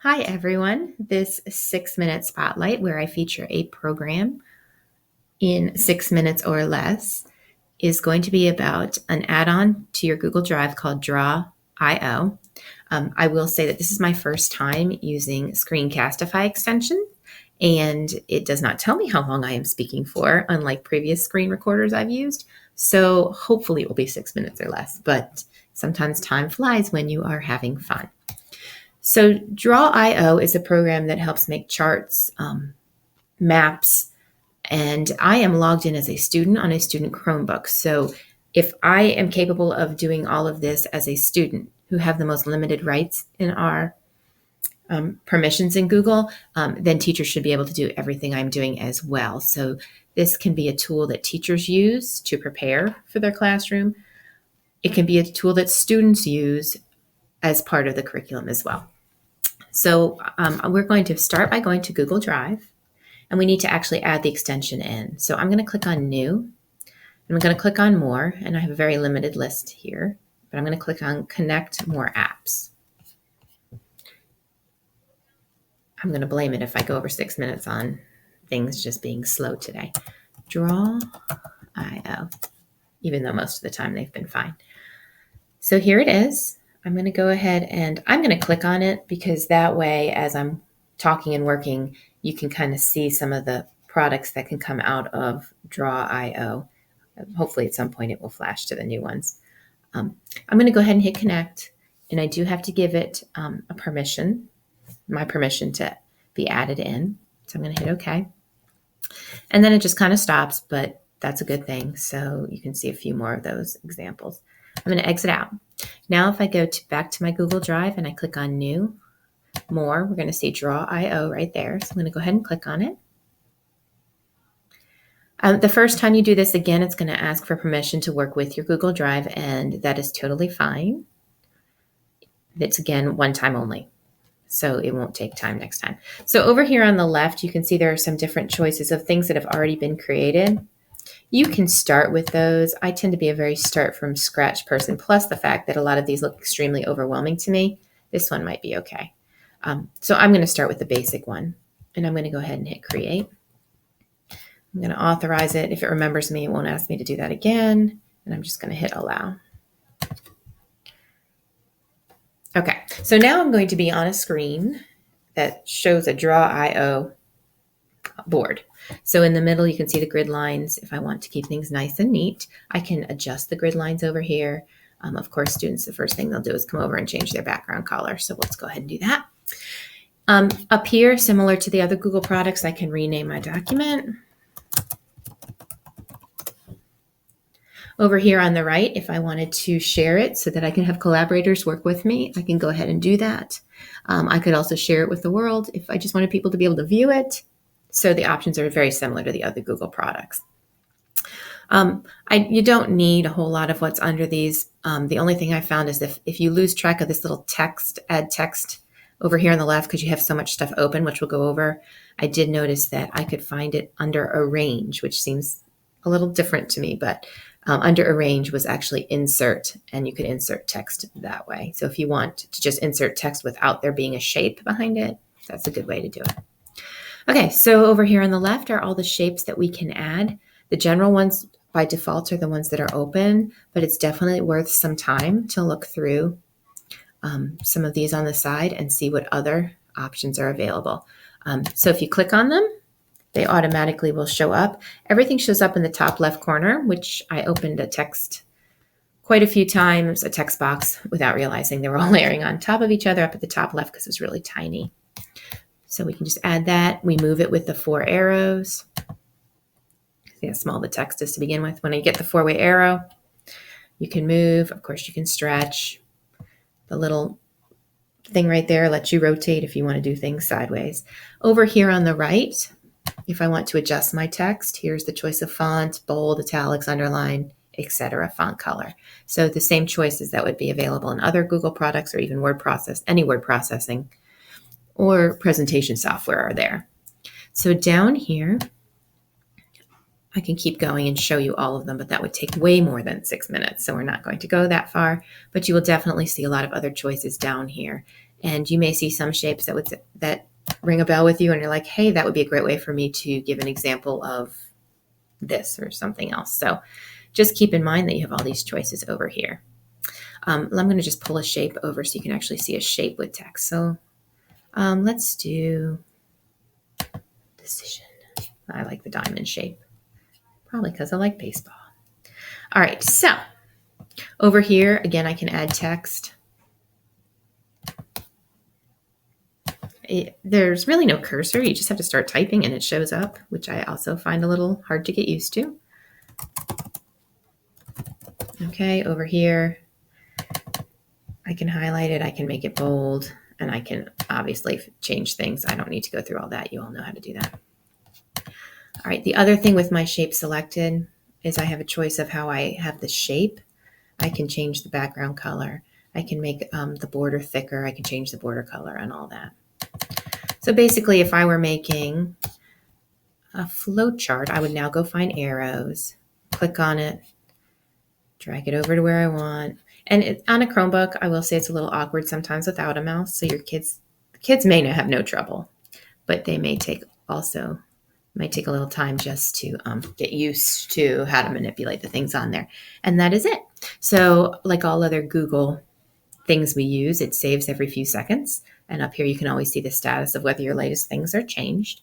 Hi, everyone. This 6-minute spotlight, where I feature a program in 6 minutes or less, is going to be about an add-on to your Google Drive called Draw.io. I will say that this is my first time using Screencastify extension, and it does not tell me how long I am speaking for, unlike previous screen recorders I've used. So hopefully it will be 6 minutes or less, but sometimes time flies when you are having fun. So Draw.io is a program that helps make charts, maps, and I am logged in as a student on a student Chromebook. So if I am capable of doing all of this as a student who have the most limited rights in our permissions in Google, then teachers should be able to do everything I'm doing as well. So this can be a tool that teachers use to prepare for their classroom. It can be a tool that students use as part of the curriculum as well. So we're going to start by going to Google Drive, and we need to actually add the extension in. So I'm going to click on New, and I'm going to click on More, and I have a very limited list here, but I'm going to click on Connect More Apps. I'm going to blame it if I go over 6 minutes on things just being slow today. Draw.io, even though most of the time they've been fine. So here it is. I'm going to go ahead and I'm going to click on it because that way, as I'm talking and working, you can kind of see some of the products that can come out of Draw.io. Hopefully at some point it will flash to the new ones. I'm going to go ahead and hit connect, and I do have to give it a permission, my permission to be added in. So I'm going to hit OK. And then it just kind of stops, but that's a good thing. So you can see a few more of those examples. I'm going to exit out. Now, if I go back to my Google Drive and I click on New, More, we're going to see Draw.io right there. So I'm going to go ahead and click on it. The first time you do this, again, it's going to ask for permission to work with your Google Drive, and that is totally fine. It's, again, one time only, so it won't take time next time. So over here on the left, you can see there are some different choices of things that have already been created. You can start with those. I tend to be a very start from scratch person, plus the fact that a lot of these look extremely overwhelming to me. This one might be okay. So I'm going to start with the basic one, and I'm going to go ahead and hit create. I'm going to authorize it. If it remembers me, it won't ask me to do that again, and I'm just going to hit allow. Okay, so now I'm going to be on a screen that shows a Draw.io board. So in the middle, you can see the grid lines. If I want to keep things nice and neat, I can adjust the grid lines over here. Of course, students, the first thing they'll do is come over and change their background color. So let's go ahead and do that. Up here, similar to the other Google products, I can rename my document. Over here on the right, if I wanted to share it so that I can have collaborators work with me, I can go ahead and do that. I could also share it with the world if I just wanted people to be able to view it. So the options are very similar to the other Google products. You don't need a whole lot of what's under these. The only thing I found is if you lose track of this little text, add text over here on the left, because you have so much stuff open, which we'll go over, I did notice that I could find it under arrange, which seems a little different to me, but under arrange was actually insert, and you could insert text that way. So if you want to just insert text without there being a shape behind it, that's a good way to do it. Okay, so over here on the left are all the shapes that we can add. The general ones by default are the ones that are open, but it's definitely worth some time to look through some of these on the side and see what other options are available. So if you click on them, they automatically will show up. Everything shows up in the top left corner, which I opened a text quite a few times, a text box, without realizing they were all layering on top of each other up at the top left because it's really tiny. So we can just add that. We move it with the 4 arrows. See how small the text is to begin with. When you get the 4-way arrow, you can move. Of course, you can stretch. The little thing right there lets you rotate if you want to do things sideways. Over here on the right, if I want to adjust my text, here's the choice of font, bold, italics, underline, etc., font color. So the same choices that would be available in other Google products or even any word processing or presentation software are there. So down here, I can keep going and show you all of them, but that would take way more than 6 minutes. So we're not going to go that far, but you will definitely see a lot of other choices down here. And you may see some shapes that ring a bell with you and you're like, hey, that would be a great way for me to give an example of this or something else. So just keep in mind that you have all these choices over here. I'm going to just pull a shape over so you can actually see a shape with text. So let's do decision. I like the diamond shape, probably because I like baseball. All right, so over here, again, I can add text. There's really no cursor. You just have to start typing and it shows up, which I also find a little hard to get used to. Okay, over here, I can highlight it. I can make it bold, and I can obviously change things. I don't need to go through all that. You all know how to do that. All right, the other thing with my shape selected is I have a choice of how I have the shape. I can change the background color. I can make the border thicker. I can change the border color and all that. So basically, if I were making a flow chart, I would now go find arrows, click on it, drag it over to where I want. And on a Chromebook, I will say it's a little awkward sometimes without a mouse. So your kids may not have no trouble, but they may take a little time just to get used to how to manipulate the things on there. And that is it. So like all other Google things we use, it saves every few seconds. And up here, you can always see the status of whether your latest things are changed.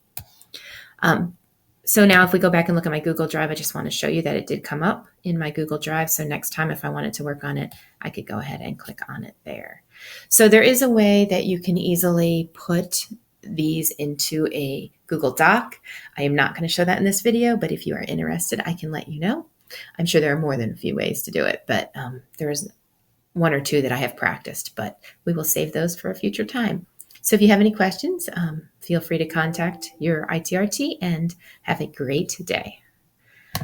So now if we go back and look at my Google Drive, I just want to show you that it did come up in my Google Drive. So next time, if I wanted to work on it, I could go ahead and click on it there. So there is a way that you can easily put these into a Google Doc. I am not going to show that in this video, but if you are interested, I can let you know. I'm sure there are more than a few ways to do it, but there's one or two that I have practiced, but we will save those for a future time. So if you have any questions, feel free to contact your ITRT and have a great day.